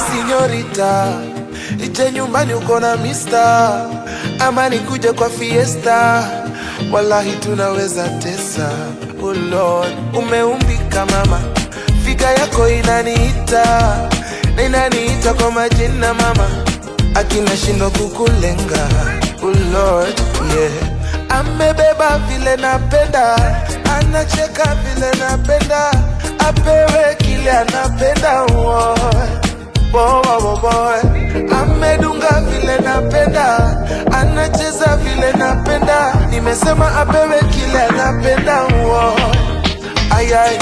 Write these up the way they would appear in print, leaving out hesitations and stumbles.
Señorita, ije nyumbani uko na mister, ama nikuje kwa fiesta, wallahi tunaweza tesa. Oh Lord, umeumbika mama, figa yako inaniita, na inaniita kwa majina mama, akina shindo kukulenga. Oh Lord, yeah. Amebeba vile napenda, anacheka vile napenda, apewe kile anapenda. Boy, amedunga vile napenda, anacheza vile napenda, nimesema apewe kile anapenda. Ayay,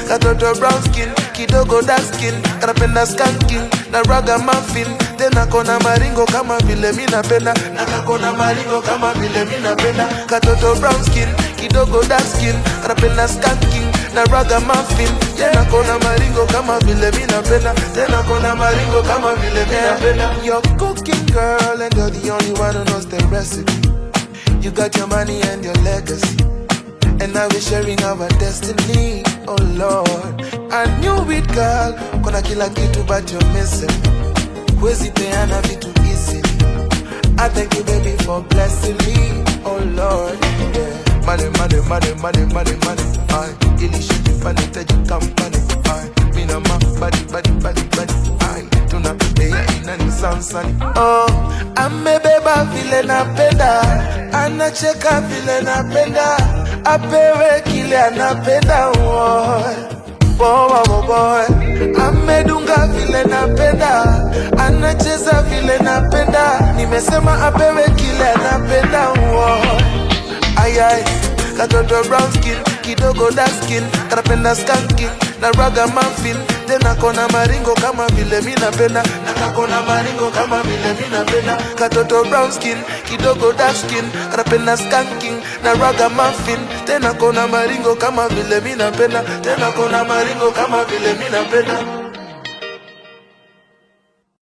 katoto brown skin, kidogo dark skin, kanapenda skanking na ragamuffin, tena kona maringo kama vile mi napenda, na kakona maringo kama vile mi napenda. Katoto brown skin, kidogo dark skin, kanapenda skanking na ragamuffin, tena kona maringo kama vile mi napenda, tena kona maringo kama vile mi napenda. You're cooking girl and you're the only one who knows the recipe. You got your money and your legacy, and now we're sharing our destiny. Oh Lord, I knew it girl, kona kila kitu but you're missing. Huwezi peana vitu easy. I thank you baby for blessing me. Oh Lord, yeah. Money, ay, ilishifani teji kampani, ay, mina body, ay, tunapea inani sansani. Oh, amebeba vile napenda, anacheka vile napenda, apewe kile anapenda. Boy, amedunga vile napenda, anacheza vile napenda, nimesema apewe kile anapenda. Ayay, katoto brown skin, kidogo dark skin, kanapenda skanking na ragamuffin, tena kona maringo kama vile mi napenda, na kakona maringo kama vile mi napenda. Katoto brown skin, kidogo dark skin, kanapenda skanking na ragamuffin, tena kona maringo kama vile mi napenda, tena kona maringo kama vile mi napenda.